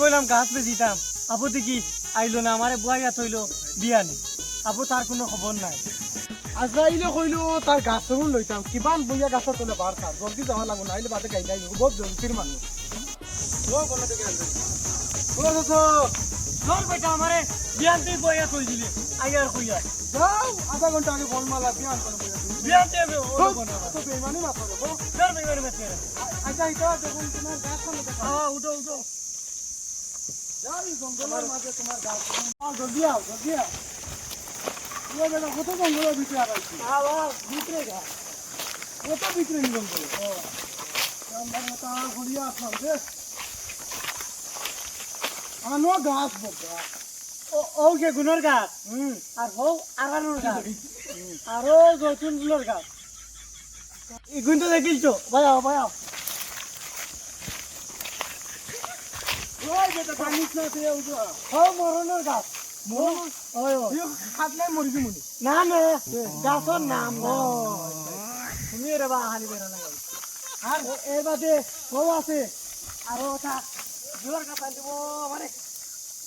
বললাম গাছ বেচিতাম আপু দেখি আইলো না আমারে বুয়াইয়া থইলো বিয়া নেই আপু তার কোনো খবর নাই আজরাইলে কইলো তার গাছ তরুণ লইতাম কিমান বইয়া গাছের তলে বার খার জলদি যাওয়া লাগবো না আইলে বাদে গাই যাই বহুত জলদির মানুষ তোর বেটা আমারে বিয়ানতেই বুয়াইয়া থই দিলে আইয়ার কইয়া যাও আধা ঘন্টা আগে বল মালা বিয়ান করে বিয়ানতে তো বেমানি মাথা দেবো তোর বেমানি মারতে আচ্ছা এটা দেখুন তোমার গাছ সামনে দেখা উঠো উঠো যাই জঙ্গলের মাঝে তোমার গাছ জলদি আও বেটা কত জঙ্গলের ভিতরে আগাইছি ভিতরে গা কত ভিতরে জঙ্গলে আমার মতো ঘুরিয়া আসলাম রে আনো গাছ বকা ও যে গুণর গাছ আর হও আগানোর গাছ আরো জৈতুন ফুলের গাছ এই গুণটা দেখিলছো ভাইয়া ওই বেটা পানিস না তুই উঠো হও মরণের গাছ খাটলে মরিবি মুনি না গাছর নাম তুমি রে বা হানি বেরো না আর এর বাদে হও আছে আরো ওটা জোর গাছ আনব মানে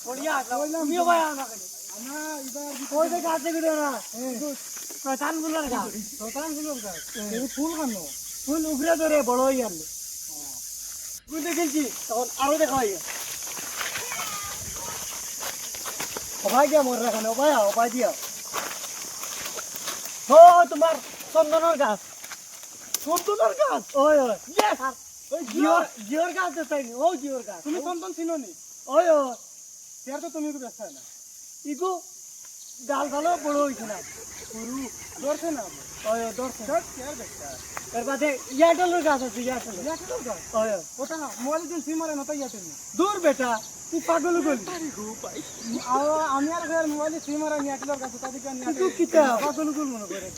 পড়িয়া তুমিও ভাইয়া না কেন না এবার ওই যে গাছ দেখো না শয়তান ফুলের গাছ শতান ফুলের গাছ এই ফুল কানো ফুল উগরে ধরে বড় হয়ে গেল ফুল দেখেছি তখন আরো দেখা হয়ে গেল অভাই গিয়া মরে রাখানো অভাই দিয়া ও তোমার চন্দনের গাছ চন্দনের গাছ ওই ওই জিওর গাছ দেখাইনি ও জিওর গাছ তুমি চন্দন চিনো নি ওই ইয়ার তো তুমি ব্যস্ত না ইগু ডাল ভালো বড় হয়েছে না গরু ধরছে না ওই দর্শন ইয়ার ব্যস্ত এর বাদে ইয়াটেলের গাছ আছে ইয়াটেল ইয়ার গাছ ওই ওটা মোবাইল দিন সিমারে না তাই ইয়াতে দূর বেটা তুই পাগল গলি আমি আর ঘর মোবাইল সিমারে ইয়াটের গাছ তাদিকে তুই কিতা পাগল গল মনে করে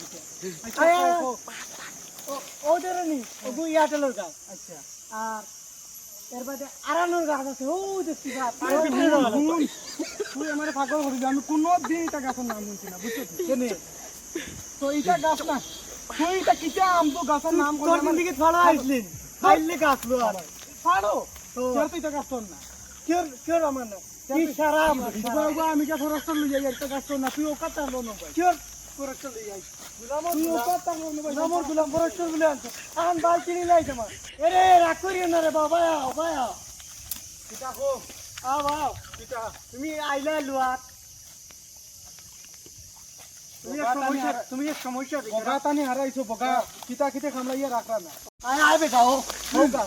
ও দেরনি ওগু ইয়াটেলের গাছ আচ্ছা আর এর বাদে আরানোর গাছ আছে ও দেখছি গাছ তুই আমার পাগল করিস আমি কোনো দিন এটা গাছের নাম শুনছি না বুঝছো কেনে তো এটা গাছ না তুই এটা কিটা আমতো গাছের নাম তোর দিকে ছড়া আইছিলেন আইলে গাছ লো আর পারো তো তোর তো এটা গাছ তোর না কিয়র আমার না কি সারা বাবা আমি কা ফরেস্টার লই যাই একটা গাছ তোর না তুই ওকা তার লো না ভাই কিয়র ফরেস্টার লই আইছ তুই ওকা তার লো না ভাই নামর গুলাম ফরেস্টার বলে আনছো আন বাল চিনি লাই তোমার এরে রাগ করিও না রে বাবা কিটা কো বাও কিটা তুমি আইলা লুয়াত তুমি এক সমস্যা দেখো বগা তানি হারাইছো বগা কিটা কিতে খামলাইয়া রাখরা না আয় বেটা ও বগা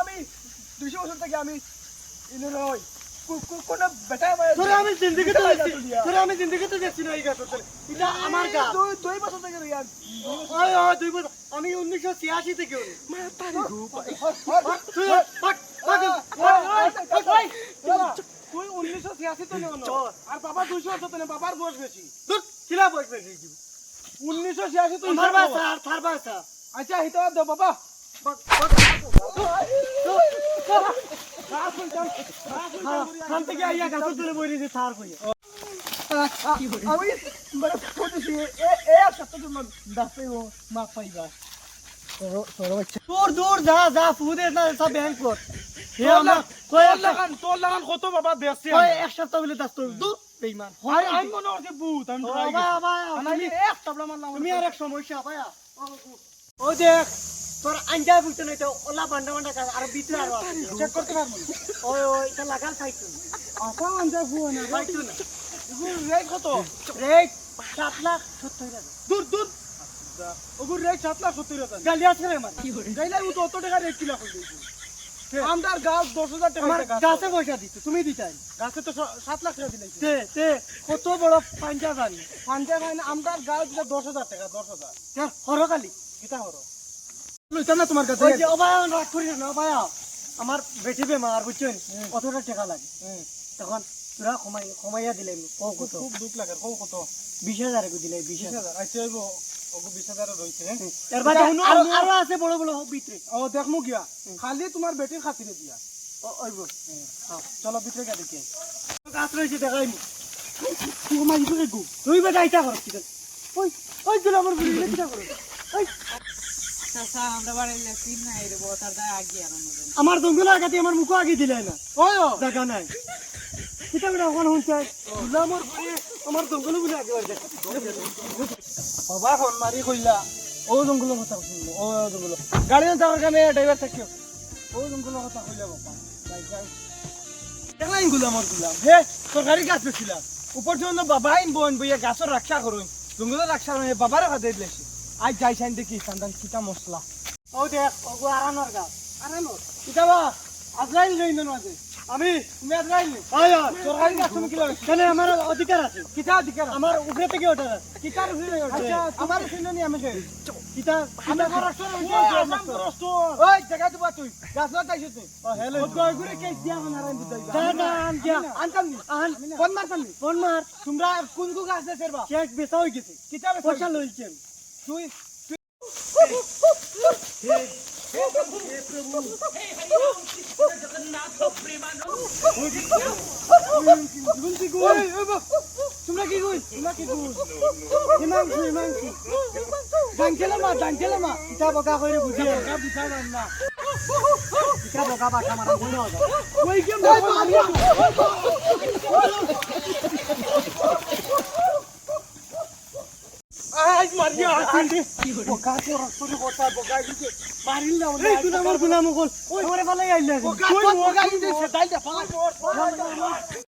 আমি 200 বছর থেকে আমি ইনে রই কোন বেটা আমি জিন্দগিতে দেখছি না এই গাছ এটা আমার গাছ 2 বছর থেকে রই আর 2 বছর আমি 1986 থেকে তুই 1986 তো নেও আর বাবা 200 বছর তো বাবার বয়স বেশি কিলা বয়স বেশি 1986 তো আমার বাসা আর থার বাসা আচ্ছা হিতো দে বাবা খান থেকে আইয়া গাছ তুলে বইরে যে থার কইয়া আমি বড় কইতেছি এ একটা তো দাসে ও মা পাইবা দূর যা ফুদে না সব ব্যাংক কর হে আমরা তোর লাগান কত বাবা দেশে কই এক সপ্তাহ বলে দাস তোর দূর বেঈমান আমি মনে হচ্ছে ভূত আমি আমি এক তাবলা মারলাম তুমি আর এক সমস্যা ভাইয়া ও দেখ তোর আঞ্জা বুঝতে নাই তো ওলা বান্ডা গাছ আর ভিতরে আর চেক করতে পারবো ওই এটা লাগাল পাইছো আপা আনজা ভুয়া না পাইছো না রেট কত রেট 7,70,000 দূর ওগুর রেট 7,70,000 গালি আছে রে আমার গাইলা ও তো অত টাকা রেট কিলা কই দিছি আমদার গাছ 10,000 টাকা আমার গাছে পয়সা দিতে তুমি দিতাই গাছে তো 7 লাখ টাকা দিলাইছি তে কত বড় পাঞ্জা জানি পাঞ্জা গাইনা আমদার গাছ 10,000 টাকা 10,000 হরকালি কিটা হরো লইতা না তোমার কাছে ওই যে অবায় রাগ করিস না ভাইয়া আমার বেটি বেমার বুঝছেন কতটা টাকা লাগে তখন তোরা কমাইয়া দিলে ও কত খুব দুঃখ লাগে কত 20,000 কো দিলে 20,000 20,000 আচ্ছা হইব ওগো 20,000 রইছে এর বাদে আরো আছে বড় বড় ভিতরে ও দেখমু গিয়া খালি তোমার বেটির খাতিরে দিয়া ওইব চলো ভিতরে গা দেখি গাছ রয়েছে দেখাই তুই মারি করে গো তুই বেটা আইতা কর ঠিক আছে ওই ওই তুই আমার বুড়ি কিটা করো ওই চাচা আমরা বাড়িতে তিন নাই রে বতার দা আগে আর আমার জঙ্গল আগাতে আমার মুখ আগে দিলে না ওই ও জায়গা নাই কিটা বেটা ওখানে হুঁচাই তুই আমার বুড়ি আমার জঙ্গল বুড়ি আগে বাড়ি বাবা ফোন মারি কইলা ও জঙ্গলের কথা শুনলো ও জঙ্গল গাড়ি যাওয়ার কারণে ড্রাইভার থাকিও ও জঙ্গলের কথা কইলা বাবা দেখলাম গুলামর গুলাম হে সরকারি গাছ বেছিলাম উপর জন্য বাবা আইন বোন বইয়া গাছের রক্ষা করুন জঙ্গলের রক্ষা করুন বাবার কথা দিলেছি আজ যাই সাইন দেখি সান্দান কিতা মশলা ও দেখ ওগো আরানোর গাছ আরানোর কিতাবা আজরাইল নেই না মাঝে আমি তুমি আজরাইল নেই আয় সরকারি গাছ তুমি কি লাগাইছো কেন আমার অধিকার আছে কিতা অধিকার আমার উপরে থেকে ওঠার আছে কিতার উপরে আচ্ছা আমার শুননি আমি কিটা আমি খরচর ওই জায়গা তো তুই গাছ লাগাইছিস তুই ও হ্যালো ওই ঘুরে কেস দিয়া নারায়ণ বুঝাই দাদান দিয়া আনতাম নি আন ফোন মারতাম নি ফোন মার তোমরা কোন কোন গাছ আছে বা চেক বেচা হই গেছে কিতা পয়সা লইছেন তুই তোমরা কি কই হিমাংশু জানছিলাম কিতা বকা করে বুঝিয়ে বুঝাই না কিতা বকা বাটা মারা বুঝো ওই কেম আজ মারিয়া বকা তো রক্তরে বটা বকা দিতে মারিল না এই তুই আমার গুলাম কল ওরে ভালো আইলা ওগা দিতে সেটাই দে